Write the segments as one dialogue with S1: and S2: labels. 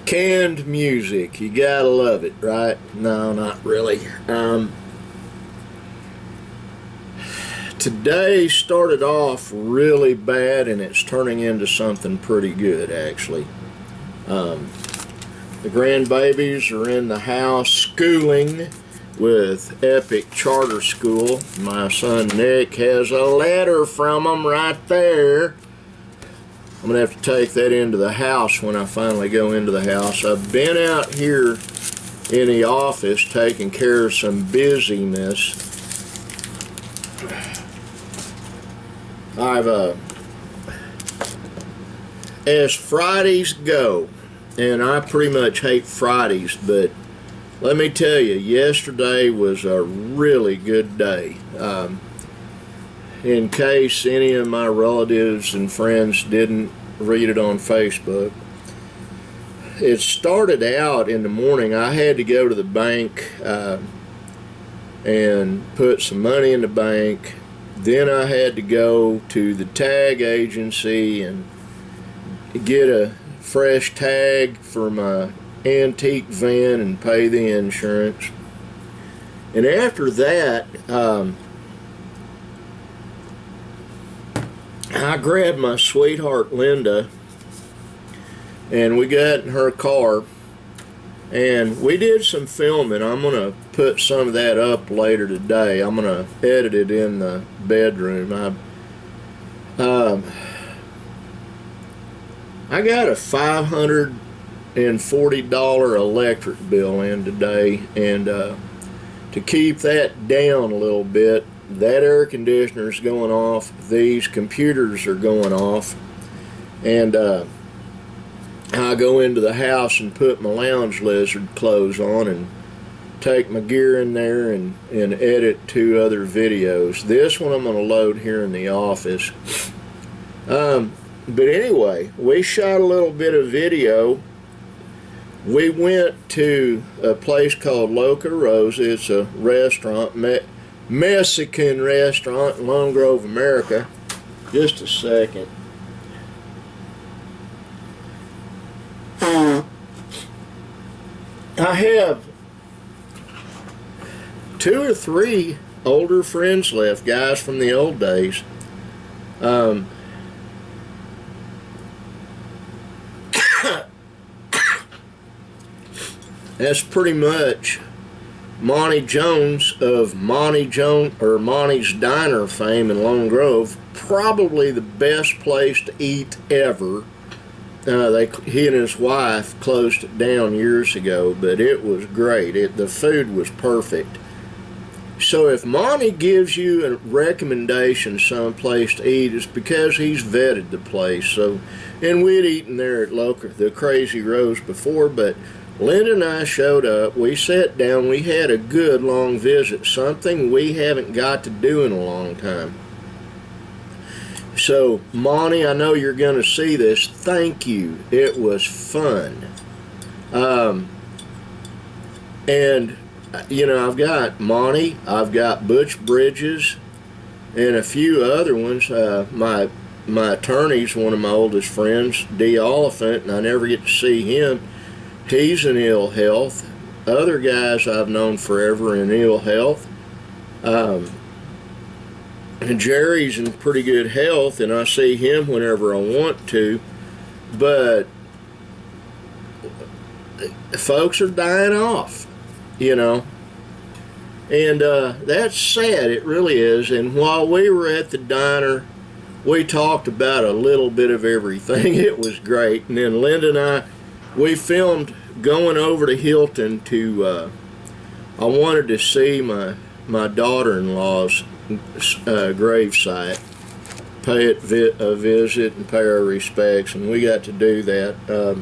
S1: Canned music, you gotta love it, right? No, not really. Today started off really bad, and it's turning into something pretty good, actually. The grandbabies are in the house schooling with Epic Charter School. My son Nick has a letter from them right there. I'm going to have to take that into the house when I finally go into the house. I've been out here in the office taking care of some busyness. As Fridays go, and I pretty much hate Fridays, but let me tell you, yesterday was a really good day. In case any of my relatives and friends didn't read it on Facebook, it started out in the morning. I had to go to the bank and put some money in the bank. Then I had to go to the tag agency and get a fresh tag for my antique van and pay the insurance. And after that, I grabbed my sweetheart Linda and we got in her car and we did some filming. I'm going to put some of that up later today. I'm going to edit it in the bedroom. I got a $540 electric bill in today, and to keep that down a little bit, that air conditioner is going off, these computers are going off, and I go into the house and put my lounge lizard clothes on and take my gear in there and edit 2 other videos. This one I'm going to load here in the office. But anyway, we shot a little bit of video. We went to a place called Loca Rosa. It's a restaurant, Mexican restaurant in Lone Grove, America. Just a second. I have 2 or 3 older friends left, guys from the old days. That's pretty much Monty Jones of Monty's Diner fame in Lone Grove. Probably the best place to eat ever. He and his wife closed it down years ago, but it was great. The food was perfect. So if Monty gives you a recommendation someplace to eat, it's because he's vetted the place. So, and we'd eaten there at Loca, the Crazy Rose before, but Linda and I showed up, we sat down, we had a good long visit, something we haven't got to do in a long time. So, Monty, I know you're going to see this. Thank you. It was fun. And, you know, I've got Monty, I've got Butch Bridges, and a few other ones. My attorney's one of my oldest friends, D. Oliphant, and I never get to see him. He's in ill health. Other guys I've known forever in ill health. And Jerry's in pretty good health, and I see him whenever I want to. But folks are dying off, you know. And that's sad, it really is. And while we were at the diner, we talked about a little bit of everything. It was great. And then Linda and I, we filmed going over to Hilton to, I wanted to see my daughter-in-law's gravesite. pay it a visit and pay our respects, and we got to do that.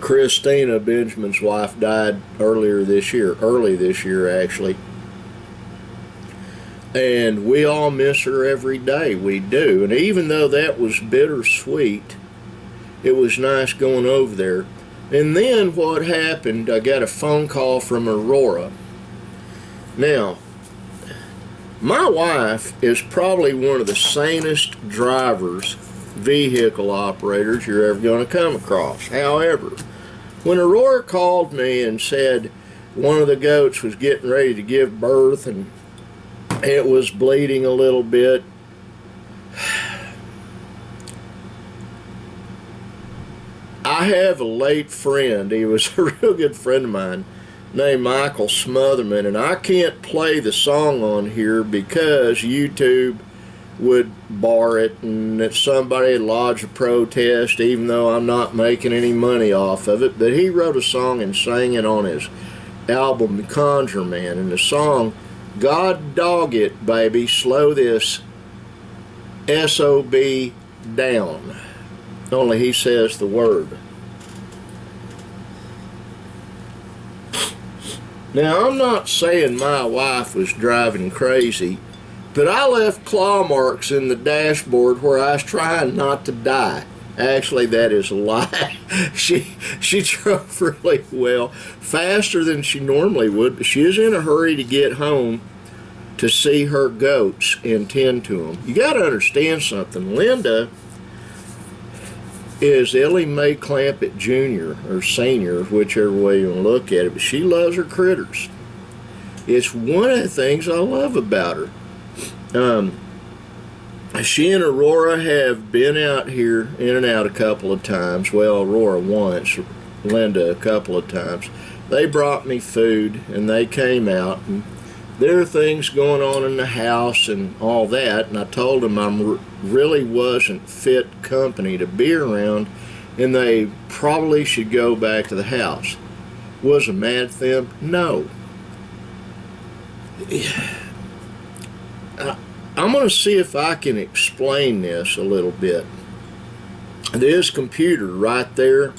S1: Christina, Benjamin's wife, died early this year actually, and we all miss her every day. We do, and even though that was bittersweet, it was nice going over there. And then what happened, I got a phone call from Aurora. Now, my wife is probably one of the sanest drivers, vehicle operators you're ever going to come across. However, when Aurora called me and said one of the goats was getting ready to give birth and it was bleeding a little bit, I have a late friend, he was a real good friend of mine, named Michael Smotherman, and I can't play the song on here because YouTube would bar it, and if somebody had lodged a protest, even though I'm not making any money off of it. But he wrote a song and sang it on his album, The Conjure Man, and the song, God Dog It, Baby, Slow This SOB Down. Only he says the word. Now, I'm not saying my wife was driving crazy, but I left claw marks in the dashboard where I was trying not to die. Actually, that is a lie. She drove really well, faster than she normally would, but she was in a hurry to get home to see her goats and tend to them. You got to understand something. Linda is Ellie Mae Clampett Jr. or Senior, whichever way you want to look at it, but she loves her critters. It's one of the things I love about her. She and Aurora have been out here in and out a couple of times. Well, Aurora once, Linda a couple of times. They brought me food and they came out, and there are things going on in the house and all that, and I told them I really wasn't fit company to be around and they probably should go back to the house. Was I mad at them? No. I'm going to see if I can explain this a little bit. This computer right there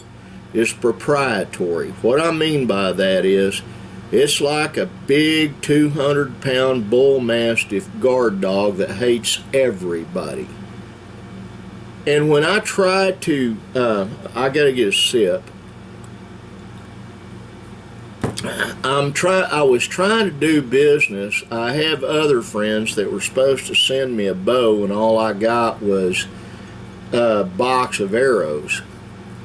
S1: is proprietary. What I mean by that is it's like a big 200-pound bull mastiff guard dog that hates everybody. And when I try to, I got to get a sip. I was trying to do business. I have other friends that were supposed to send me a bow, and all I got was a box of arrows.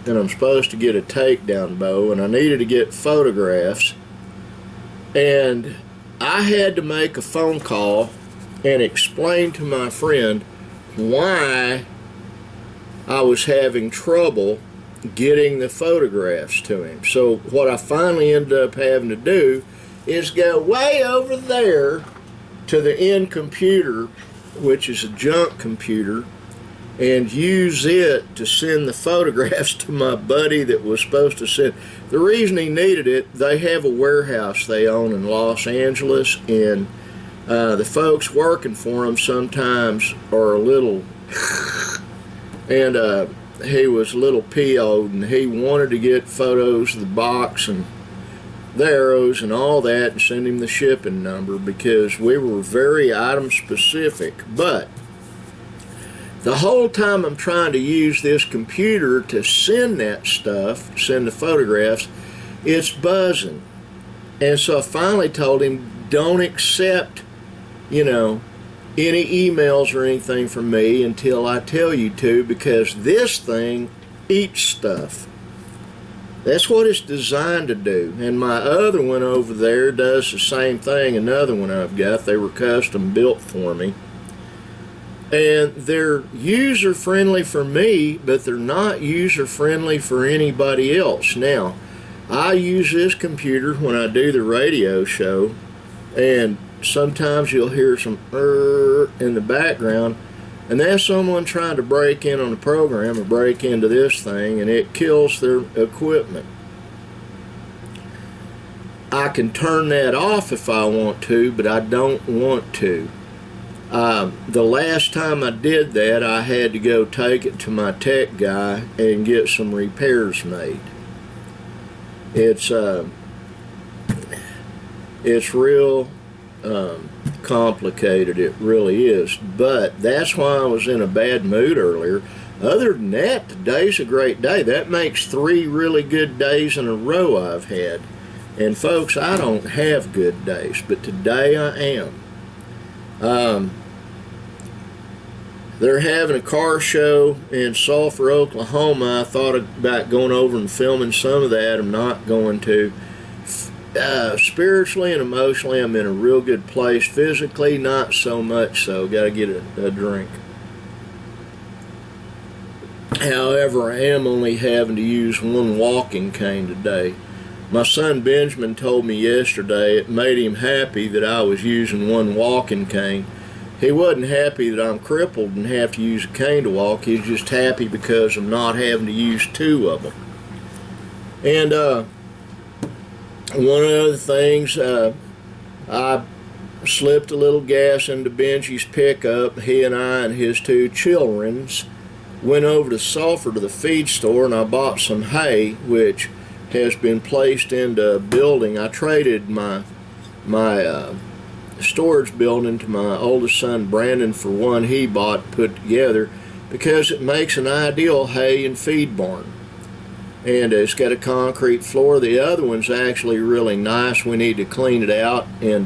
S1: And I'm supposed to get a takedown bow, and I needed to get photographs. And I had to make a phone call and explain to my friend why I was having trouble getting the photographs to him. So what I finally ended up having to do is go way over there to the end computer, which is a junk computer, and use it to send the photographs to my buddy that was supposed to send. The reason he needed it, they have a warehouse they own in Los Angeles, and the folks working for them sometimes are a little and he was a little PO'd, and he wanted to get photos of the box and the arrows and all that and send him the shipping number because we were very item specific. But the whole time I'm trying to use this computer to send that stuff, send the photographs, it's buzzing. And so I finally told him, don't accept, any emails or anything from me until I tell you to, because this thing eats stuff. That's what it's designed to do. And my other one over there does the same thing, another one I've got. They were custom built for me. And they're user-friendly for me, but they're not user-friendly for anybody else. Now, I use this computer when I do the radio show, and sometimes you'll hear some in the background, and that's someone trying to break in on the program or break into this thing, and it kills their equipment. I can turn that off if I want to, but I don't want to. The last time I did that, I had to go take it to my tech guy and get some repairs made. It's real complicated, it really is. But that's why I was in a bad mood earlier. Other than that, today's a great day. That makes 3 really good days in a row I've had. And folks, I don't have good days, but today I am. They're having a car show in Sulphur, Oklahoma. I thought about going over and filming some of that. I'm not going to. Spiritually and emotionally, I'm in a real good place. Physically, not so much so. Got to get a drink. However, I am only having to use one walking cane today. My son Benjamin told me yesterday it made him happy that I was using one walking cane. He wasn't happy that I'm crippled and have to use a cane to walk. He's just happy because I'm not having to use 2 of them. And one of the other things, I slipped a little gas into Benji's pickup. He and I and his 2 children went over to Sulphur to the feed store, and I bought some hay, which has been placed into a building. I traded my storage building to my oldest son Brandon for one he bought put together, because it makes an ideal hay and feed barn. And it's got a concrete floor. The other one's actually really nice. We need to clean it out, and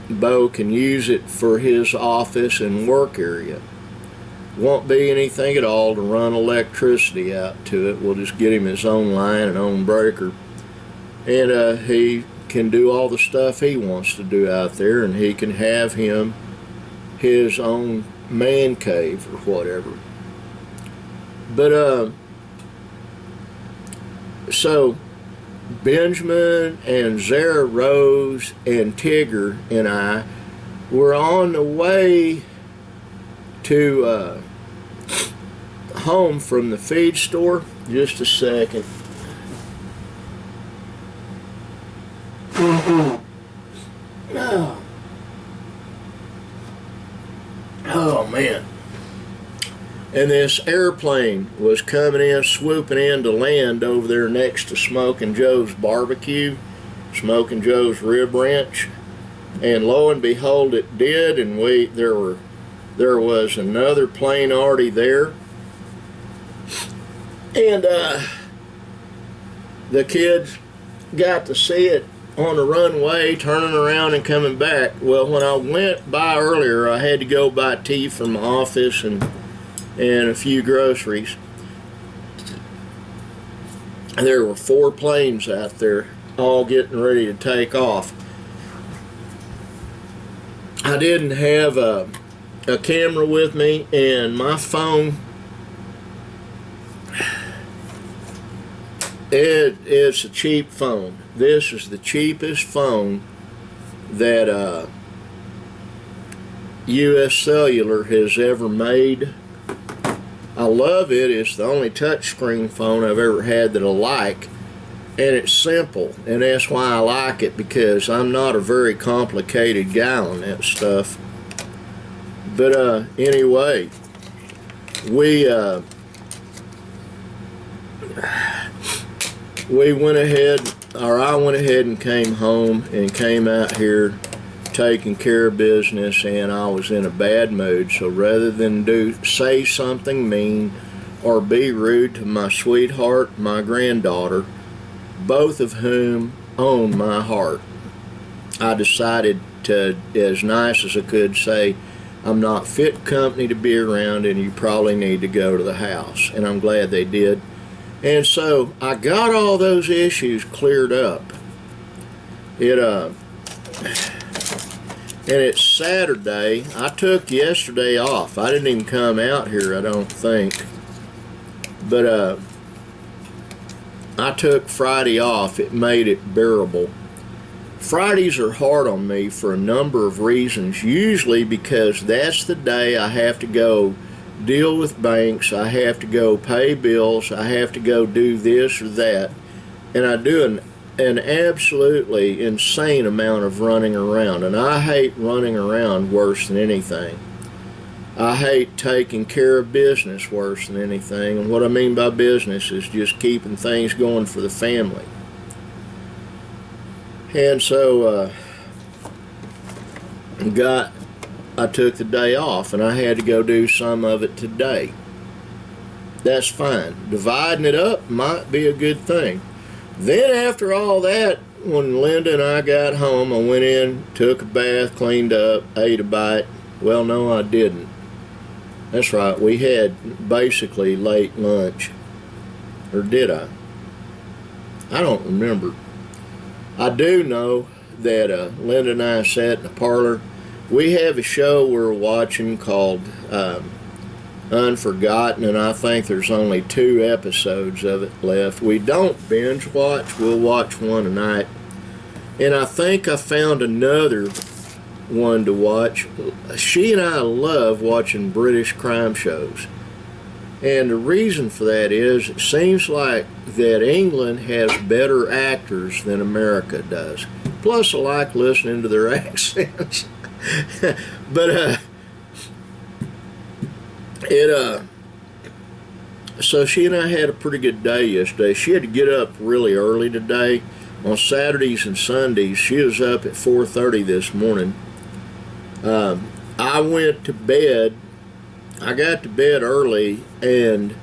S1: Bo can use it for his office and work area. Won't be anything at all to run electricity out to it. We'll just get him his own line and own breaker, and he can do all the stuff he wants to do out there, and he can have his own man cave or whatever. But so Benjamin and Zara Rose and Tigger and I were on the way to home from the feed store. Just a second. Oh man. And this airplane was coming in, swooping in to land over there next to Smoking Joe's Barbecue, Smoking Joe's Rib Ranch. And lo and behold, it did, and there was another plane already there. And the kids got to see it on the runway, turning around and coming back. Well, when I went by earlier, I had to go buy tea from my office and a few groceries. There were 4 planes out there, all getting ready to take off. I didn't have a camera with me, and my phone, it's a cheap phone. This is the cheapest phone that US Cellular has ever made. I love it. It's the only touchscreen phone I've ever had that I like, and it's simple, and that's why I like it, because I'm not a very complicated guy on that stuff. But anyway, we went ahead, or I went ahead and came home and came out here taking care of business, and I was in a bad mood. So rather than say something mean or be rude to my sweetheart, my granddaughter, both of whom own my heart, I decided to, as nice as I could, say, I'm not fit company to be around, and you probably need to go to the house. And I'm glad they did. And so I got all those issues cleared up. And it's Saturday. I took yesterday off. I didn't even come out here, I don't think. But I took Friday off. It made it bearable. Fridays are hard on me for a number of reasons. Usually because that's the day I have to go deal with banks, I have to go pay bills, I have to go do this or that. And I do an absolutely insane amount of running around, and I hate running around worse than anything. I hate taking care of business worse than anything, and what I mean by business is just keeping things going for the family. And so I took the day off, and I had to go do some of it today. That's fine. Dividing it up might be a good thing. Then after all that, when Linda and I got home, I went in, took a bath, cleaned up, ate a bite. Well, no, I didn't. That's right, we had basically late lunch. Or did I? I don't remember. I do know that Linda and I sat in the parlor. We have a show we're watching called Unforgotten, and I think there's only 2 episodes of it left. We don't binge watch. We'll watch one tonight. And I think I found another one to watch. She and I love watching British crime shows. And the reason for that is it seems like that England has better actors than America does. Plus I like listening to their accents. But so she and I had a pretty good day yesterday. She had to get up really early today. On Saturdays and Sundays, she was up at 4:30 this morning. I went to bed. I got to bed early, and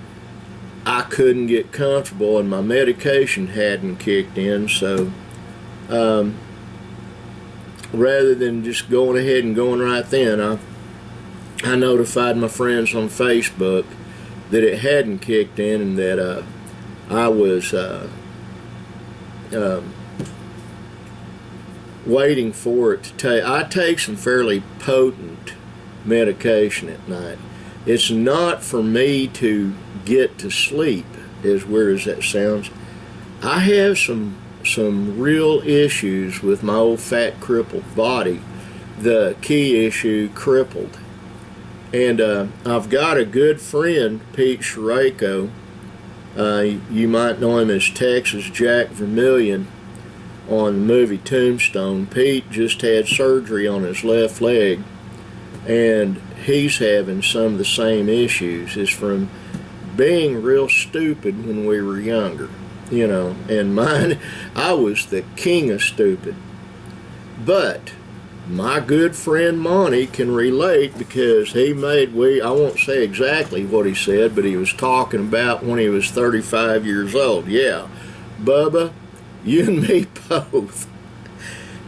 S1: I couldn't get comfortable, and my medication hadn't kicked in, so rather than just going ahead and going right then, I notified my friends on Facebook that it hadn't kicked in, and that I was waiting for it to take. I take some fairly potent medication at night. It's not for me to get to sleep, as weird as that sounds. I have some real issues with my old fat crippled body. The key issue, crippled. And I've got a good friend, Pete Sherayko. You might know him as Texas Jack Vermillion on the movie Tombstone. Pete just had surgery on his left leg, and he's having some of the same issues. It's from being real stupid when we were younger, you know, and mine, I was the king of stupid. But my good friend Monty can relate, because he made, I won't say exactly what he said, but he was talking about when he was 35 years old. Yeah, Bubba, you and me both.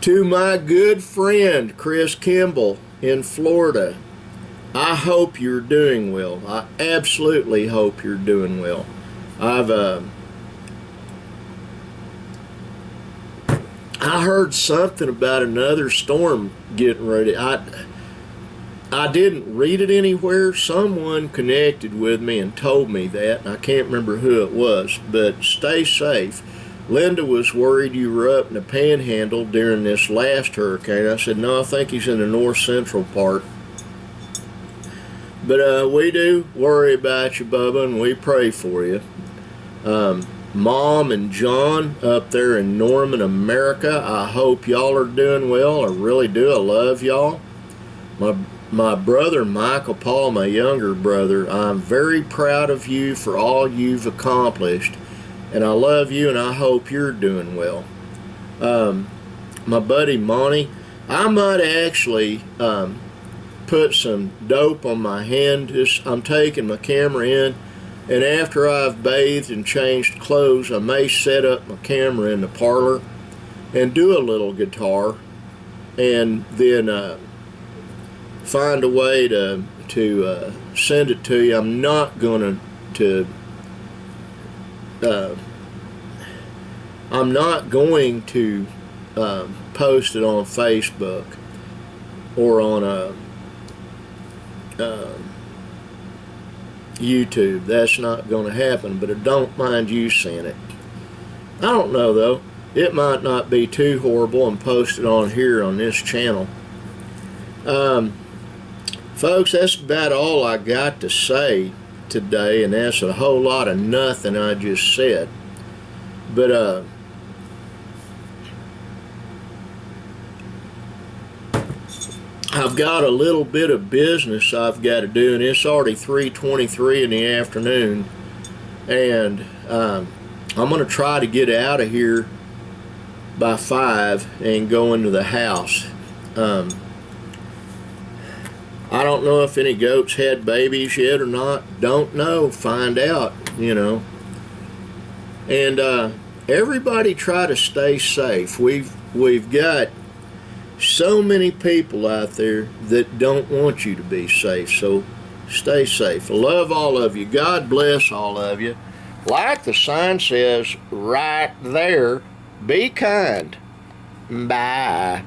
S1: To my good friend Chris Kimball in Florida, I hope you're doing well. I absolutely hope you're doing well. I heard something about another storm getting ready. I didn't read it anywhere. Someone connected with me and told me that, and I can't remember who it was, but stay safe. Linda was worried you were up in the Panhandle during this last hurricane. I said, no, I think he's in the north central part. But we do worry about you, Bubba, and we pray for you. Mom and John up there in Norman, America, I hope y'all are doing well. I really do. I love y'all. My brother, Michael Paul, my younger brother, I'm very proud of you for all you've accomplished. And I love you, and I hope you're doing well. My buddy Monty, I might actually put some dope on my hand. I'm taking my camera in, and after I've bathed and changed clothes, I may set up my camera in the parlor and do a little guitar, and then find a way to send it to you. I'm not going to post it on Facebook or on YouTube. That's not going to happen, but I don't mind you seeing it. I don't know, though. It might not be too horrible and post it on here on this channel. Folks, that's about all I got to say today, and that's a whole lot of nothing I just said. But I've got a little bit of business I've got to do, and it's already 3:23 in the afternoon, and I'm going to try to get out of here by 5 and go into the house. I don't know if any goats had babies yet or not. Don't know. Find out, you know. And everybody try to stay safe. We've got so many people out there that don't want you to be safe. So stay safe. I love all of you. God bless all of you. Like the sign says right there, be kind. Bye.